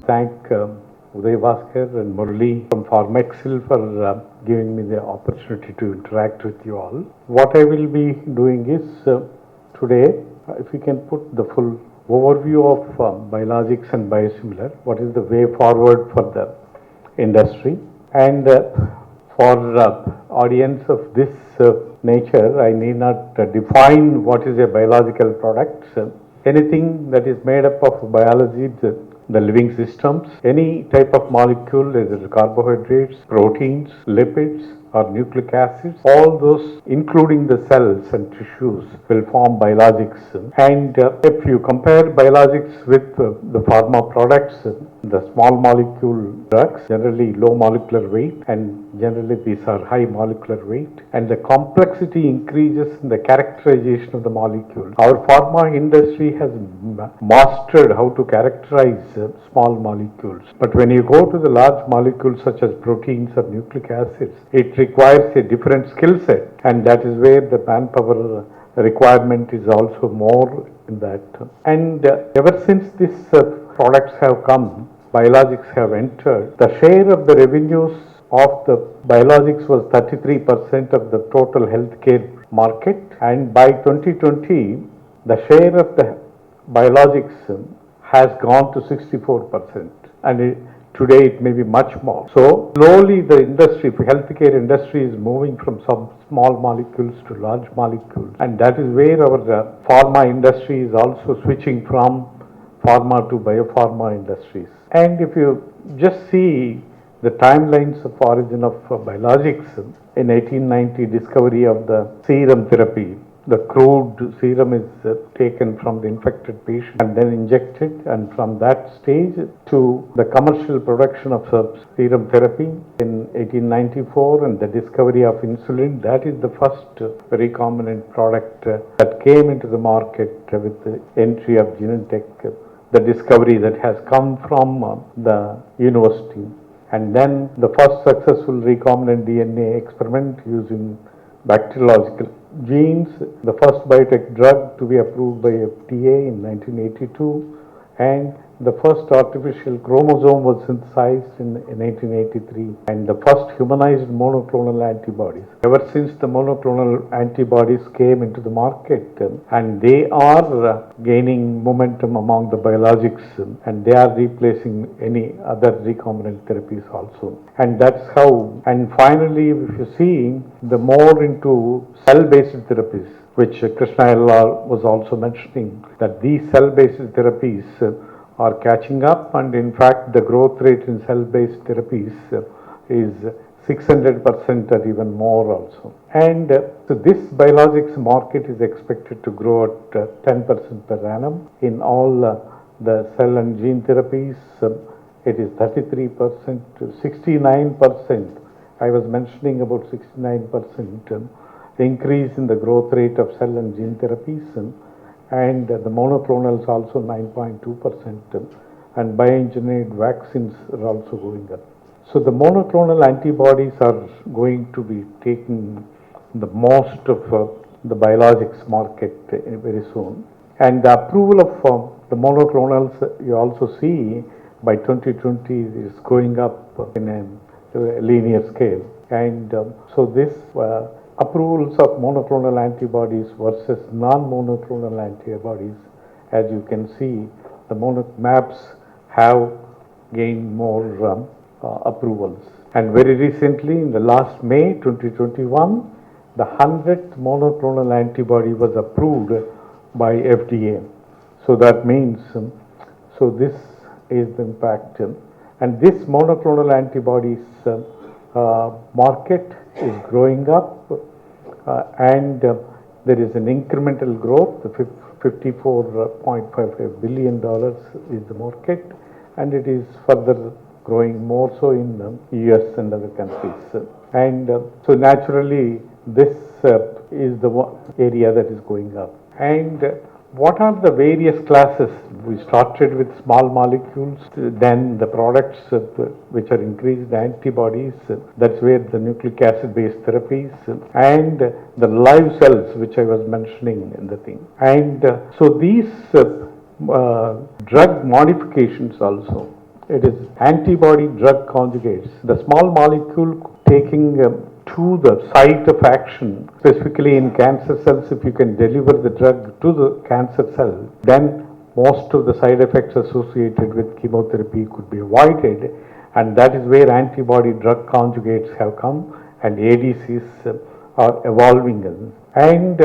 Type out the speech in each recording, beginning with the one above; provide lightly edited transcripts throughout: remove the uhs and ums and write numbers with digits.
thank Uday Bhaskar and Murli from Pharmexil for giving me the opportunity to interact with you all. What I will be doing is today, if we can put the full overview of biologics and biosimilar, what is the way forward for the industry, and for audience of this nature, I need not define what is a biological product. Anything that is made up of biology, the living systems, any type of molecule, whether carbohydrates, proteins, lipids, or nucleic acids, all those, including the cells and tissues, will form biologics. And if you compare biologics with the pharma products, the small molecule drugs, generally low molecular weight, and generally these are high molecular weight, and the complexity increases in the characterization of the molecule. Our pharma industry has mastered how to characterize small molecules. But when you go to the large molecules such as proteins or nucleic acids, it requires a different skill set, and that is where the manpower requirement is also more in that. And ever since these products have come, biologics have entered, the share of the revenues of the biologics was 33% of the total healthcare market, and by 2020 the share of the biologics has gone to 64%, and today it may be much more. So slowly the industry, healthcare industry, is moving from some small molecules to large molecules, and that is where our pharma industry is also switching from pharma to biopharma industries. And if you just see the timelines of origin of biologics, in 1890 discovery of the serum therapy. The crude serum is taken from the infected patient and then injected, and from that stage to the commercial production of serum therapy in 1894, and the discovery of insulin. That is the first recombinant product that came into the market with the entry of Genentech, the discovery that has come from the university. And then the first successful recombinant DNA experiment using bacteriological genes, the first biotech drug to be approved by FDA in 1982, and the first artificial chromosome was synthesized in 1983, and the first humanized monoclonal antibodies. Ever since the monoclonal antibodies came into the market, and they are gaining momentum among the biologics, and they are replacing any other recombinant therapies also. And that's how, and finally, if you see, the more into cell-based therapies, which Krishna LR was also mentioning, that these cell-based therapies are catching up, and in fact the growth rate in cell-based therapies is 600% or even more also. And so this biologics market is expected to grow at 10% per annum. In all the cell and gene therapies, it is 33% to 69%. I was mentioning about 69% increase in the growth rate of cell and gene therapies, and the monoclonals also 9.2%, and bioengineered vaccines are also going up. So the monoclonal antibodies are going to be taking the most of the biologics market very soon. And the approval of the monoclonals, you also see by 2020 is going up in a linear scale. And so this approvals of monoclonal antibodies versus non-monoclonal antibodies, as you can see, the MABs have gained more approvals. And very recently, in the last May 2021, the 100th monoclonal antibody was approved by FDA. So that means, so this is the impact. And this monoclonal antibodies market is growing up, and there is an incremental growth. The $54.55 billion is the market, and it is further growing more so in the US and other countries. And so naturally this is the area that is going up. And what are the various classes? We started with small molecules, then the products which are increased antibodies, that's where the nucleic acid based therapies, and the live cells which I was mentioning in the thing. And so these drug modifications also It is antibody drug conjugates. The small molecule taking to the site of action, specifically in cancer cells, if you can deliver the drug to the cancer cell, then most of the side effects associated with chemotherapy could be avoided, and that is where antibody drug conjugates have come and ADCs are evolving. And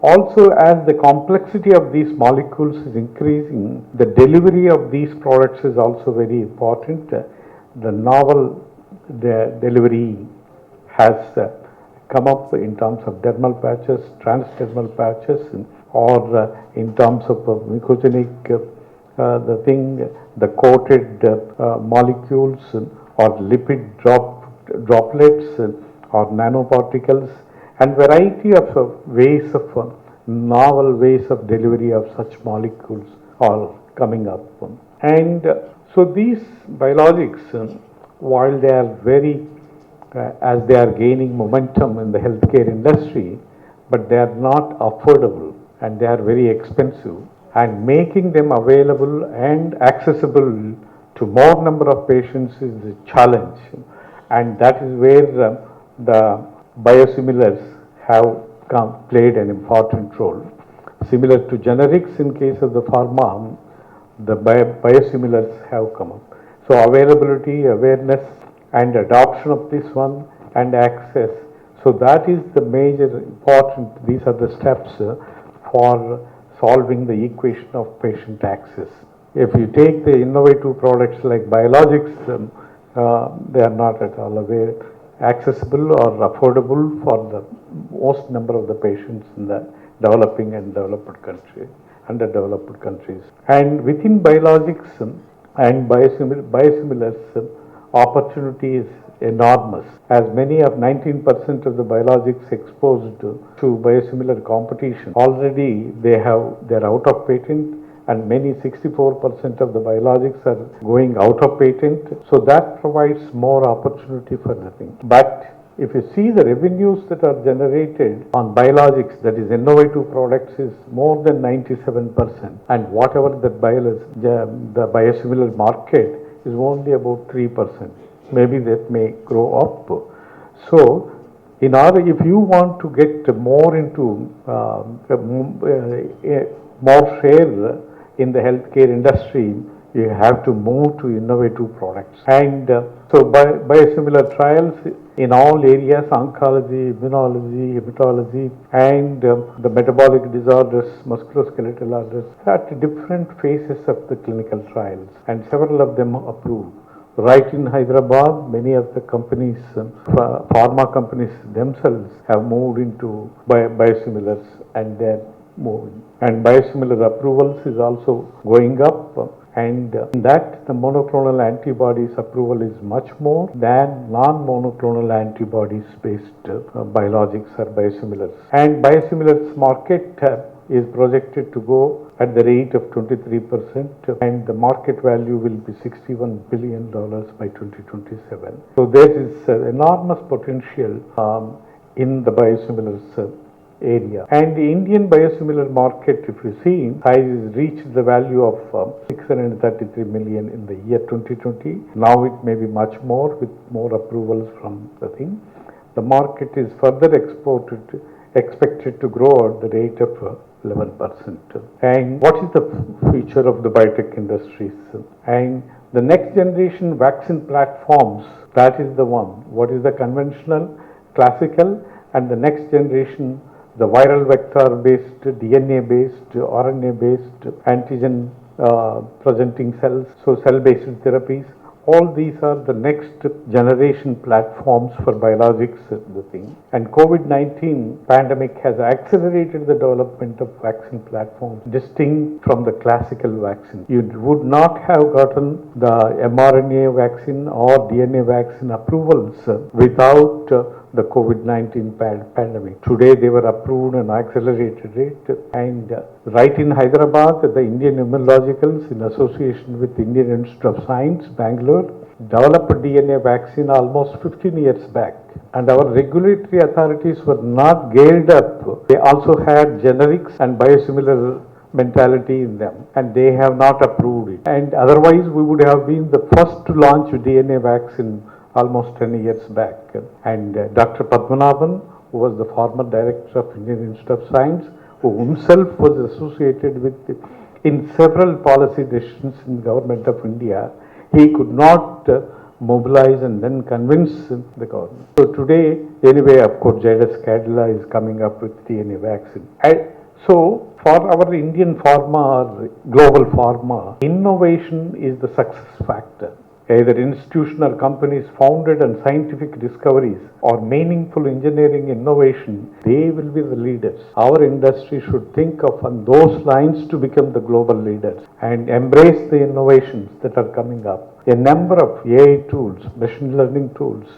also, as the complexity of these molecules is increasing, the delivery of these products is also very important. The novel delivery has come up in terms of dermal patches, transdermal patches, or in terms of mucogenic, the coated molecules, or lipid droplets, or nanoparticles, and variety of ways of novel ways of delivery of such molecules are coming up. And so these biologics, while they are very as they are gaining momentum in the healthcare industry, but they are not affordable and they are very expensive, and making them available and accessible to more number of patients is a challenge, and that is where the biosimilars have played an important role. Similar to generics in case of the pharma, the biosimilars have come up. So availability, awareness, and adoption of this one, and access. So that is the major important, these are the steps for solving the equation of patient access. If you take the innovative products like biologics, they are not at all accessible or affordable for the most number of the patients in the developing and developed countries, underdeveloped countries. And within biologics and biosimilars, opportunity is enormous, as many of 19% of the biologics exposed to biosimilar competition already they're out of patent, and many 64% of the biologics are going out of patent. So that provides more opportunity for the thing. But if you see the revenues that are generated on biologics, that is innovative products, is more than 97%, and whatever the biosimilar market is only about 3%. Maybe that may grow up. So, in order, if you want to get more into more share in the healthcare industry, you have to move to innovative products. And so biosimilar trials in all areas, oncology, immunology, hematology, and the metabolic disorders, musculoskeletal disorders, at different phases of the clinical trials, and several of them approved. Right in Hyderabad, many of the companies, pharma companies themselves have moved into biosimilars, and they're moving. And biosimilar approvals is also going up, and in that the monoclonal antibodies approval is much more than non-monoclonal antibodies based biologics or biosimilars. And biosimilars market is projected to go at the rate of 23%, and the market value will be $61 billion by 2027. So there is enormous potential in the biosimilars area. And the Indian biosimilar market, if you see, has reached the value of 633 million in the year 2020. Now it may be much more with more approvals from the thing. The market is further expected to grow at the rate of 11%. And what is the future of the biotech industries? And the next generation vaccine platforms, that is the one. What is the conventional, classical, and the next generation, the viral vector based, DNA based, RNA based, antigen presenting cells, so cell based therapies. All these are the next generation platforms for biologics, the thing. And COVID-19 pandemic has accelerated the development of vaccine platforms distinct from the classical vaccine. You would not have gotten the mRNA vaccine or DNA vaccine approvals without the COVID-19 pandemic. Today they were approved and accelerated rate. And right in Hyderabad, the Indian Immunologicals, in association with Indian Institute of Science, Bangalore, developed a DNA vaccine almost 15 years back. And our regulatory authorities were not geared up. They also had generics and biosimilar mentality in them, and they have not approved it. And otherwise, we would have been the first to launch DNA vaccine almost 10 years back. And Dr. Padmanabhan, who was the former director of Indian Institute of Science, who himself was associated with in several policy decisions in the government of India, he could not mobilize and then convince the government. So today, anyway, of course, Zydus Cadila is coming up with DNA vaccine. So for our Indian pharma or global pharma, innovation is the success factor. Either institutional companies founded on scientific discoveries or meaningful engineering innovation, they will be the leaders. Our industry should think of on those lines to become the global leaders and embrace the innovations that are coming up. A number of AI tools, machine learning tools,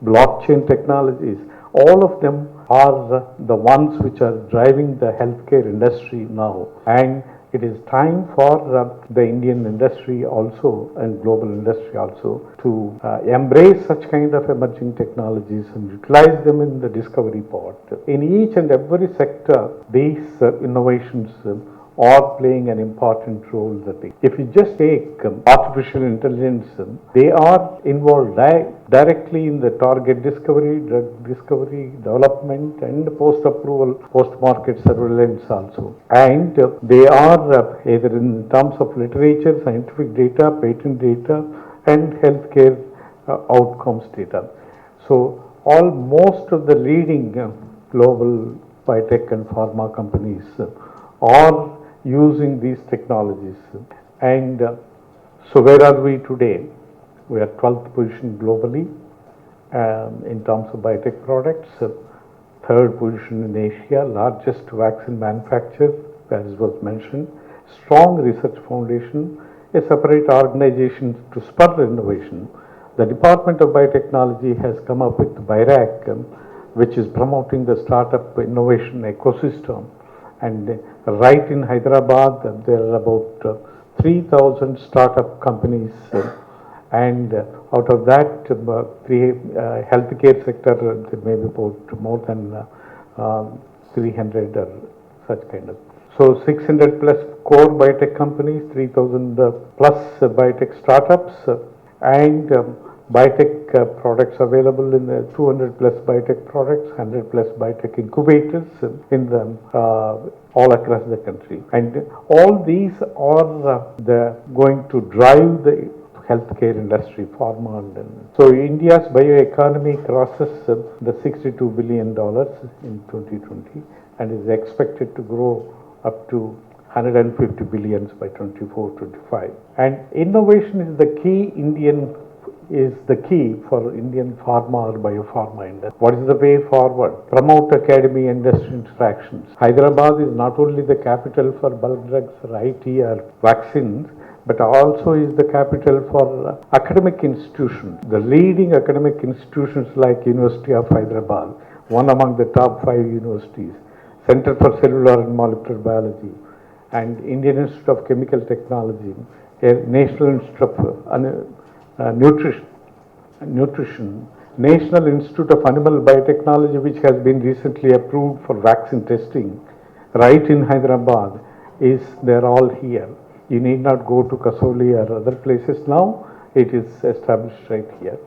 blockchain technologies, all of them are the ones which are driving the healthcare industry now. And it is time for the Indian industry also and global industry also to embrace such kind of emerging technologies and utilize them in the discovery part. In each and every sector, these innovations are playing an important role. If you just take artificial intelligence, they are involved directly in the target discovery, drug discovery, development, and post-approval, post-market surveillance also. And they are either in terms of literature, scientific data, patent data, and healthcare outcomes data. So most of the leading global biotech and pharma companies are using these technologies. And so where are we today? We are 12th position globally in terms of biotech products, third position in Asia, largest vaccine manufacturer, as was mentioned, strong research foundation, a separate organization to spur innovation. The Department of Biotechnology has come up with BIRAC, which is promoting the startup innovation ecosystem. And right in Hyderabad, there are about 3,000 startup companies, and out of that, healthcare sector, there may be about more than 300 or such kind of. So 600 plus core biotech companies, 3,000 plus biotech startups, and biotech products available in the 200 plus biotech products, 100 plus biotech incubators in the all across the country. And all these are going to drive the healthcare industry, pharma. And so India's bioeconomy crosses the $62 billion in 2020 and is expected to grow up to 150 billions by 24-25. And innovation is the key for Indian pharma or biopharma industry. What is the way forward? Promote academy industry interactions. Hyderabad is not only the capital for bulk drugs or IT or vaccines, but also is the capital for academic institutions. The leading academic institutions like University of Hyderabad, one among the top 5 universities, Center for Cellular and Molecular Biology, and Indian Institute of Chemical Technology, National Institute of Nutrition, National Institute of Animal Biotechnology, which has been recently approved for vaccine testing, right in Hyderabad, they're all here. You need not go to Kasauli or other places now. It is established right here.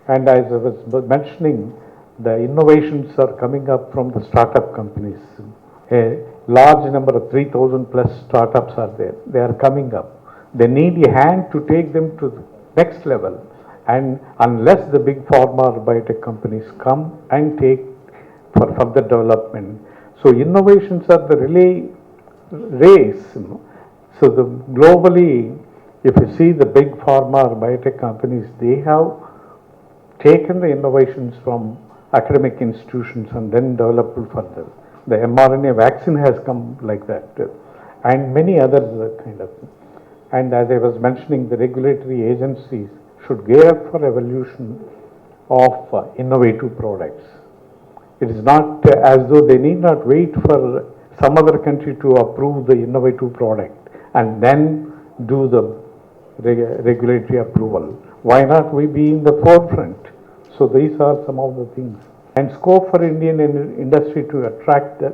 And as I was mentioning, the innovations are coming up from the startup companies. A large number of 3,000 plus startups are there. They are coming up. They need a hand to take them to the next level. And unless the big pharma or biotech companies come and take for further development, so innovations are the relay race. So globally, if you see the big pharma or biotech companies, they have taken the innovations from academic institutions and then developed further. The mRNA vaccine has come like that, and many others kind of. And as I was mentioning, the regulatory agencies should gear up for evolution of innovative products. It is not as though they need not wait for some other country to approve the innovative product and then do the regulatory approval. Why not we be in the forefront? So these are some of the things and scope for Indian industry to attract the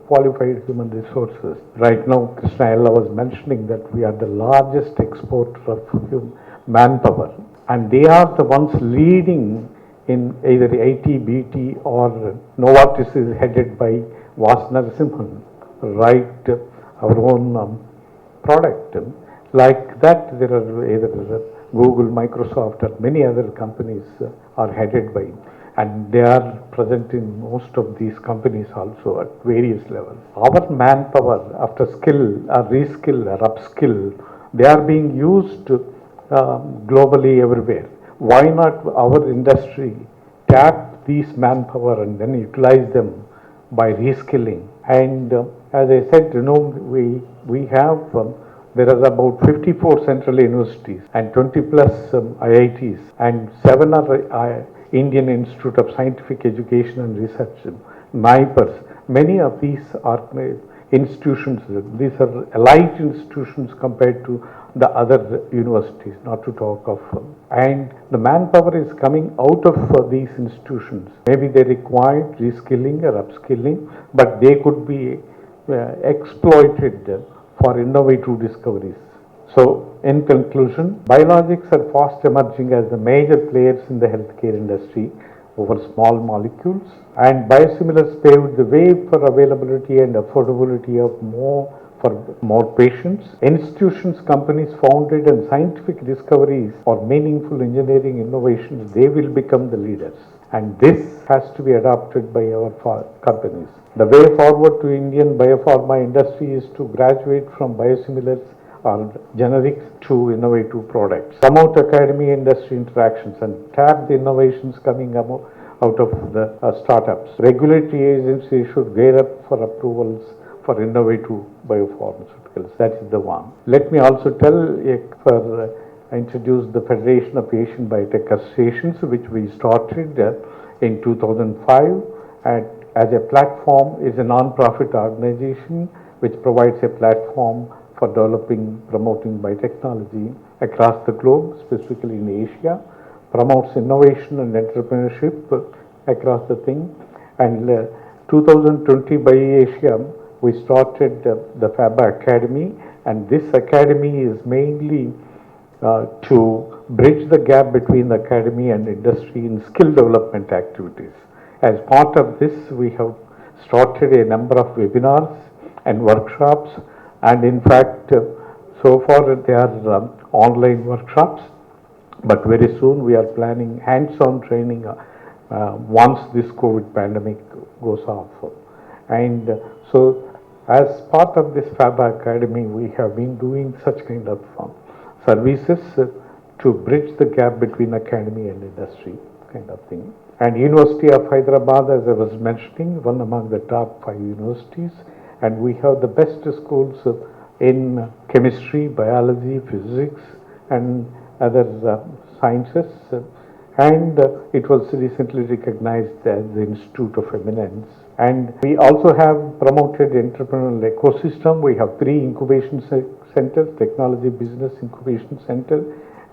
qualified human resources. Right now, Krishna Ella was mentioning that we are the largest exporter of manpower, and they are the ones leading in either IT, BT, or Novartis is headed by Vas Narasimhan, right? Our own product. Like that, there are either Google, Microsoft, or many other companies are headed by, and they are present in most of these companies also at various levels. Our manpower, after skill, or reskill, or upskill, they are being used globally everywhere. Why not our industry tap these manpower and then utilize them by reskilling? And as I said, we have there are about 54 central universities and 20 plus IITs, and 7 are Indian Institute of Scientific Education and Research, NIPERS. Many of these are institutions, these are elite institutions compared to the other universities, not to talk of. And the manpower is coming out of these institutions. Maybe they require reskilling or upskilling, but they could be exploited for innovative discoveries. So, in conclusion, biologics are fast emerging as the major players in the healthcare industry over small molecules, and biosimilars paved the way for availability and affordability of more patients. Institutions, companies founded, and scientific discoveries or meaningful engineering innovations, they will become the leaders. And this has to be adopted by our companies. The way forward to Indian biopharma industry is to graduate from biosimilars or generics to innovative products. Promote academy industry interactions and tap the innovations coming out of the startups. Regulatory agencies should gear up for approvals for innovative biopharmaceuticals. That is the one. Let me also introduce the Federation of Asian Biotech Associations, which we started in 2005 as a platform. Is a non-profit organization which provides a platform for developing, promoting biotechnology across the globe, specifically in Asia, promotes innovation and entrepreneurship across the thing. And 2020 by Asia, we started the FABA Academy, and this academy is mainly to bridge the gap between the academy and industry in skill development activities. As part of this, we have started a number of webinars and workshops, and in fact, so far they are online workshops, but very soon we are planning hands-on training once this COVID pandemic goes off. And so as part of this FABA Academy, we have been doing such kind of services to bridge the gap between academy and industry kind of thing. And University of Hyderabad, as I was mentioning, one among the top 5 universities, and we have the best schools in chemistry, biology, physics, and other sciences. And it was recently recognized as the Institute of Eminence. And we also have promoted entrepreneurial ecosystem. We have 3 incubation centers: Technology Business Incubation Center,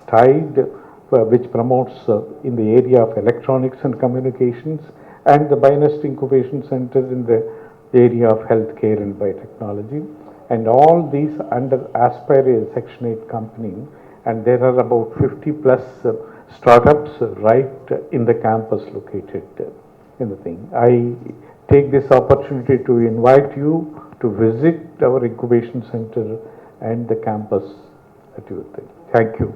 TIDE, which promotes in the area of electronics and communications, and the Binest Incubation Center in the area of healthcare and biotechnology. And all these under Aspire, a Section 8 company, and there are about 50 plus startups right in the campus located in the thing. I take this opportunity to invite you to visit our incubation center and the campus at your thing. Thank you.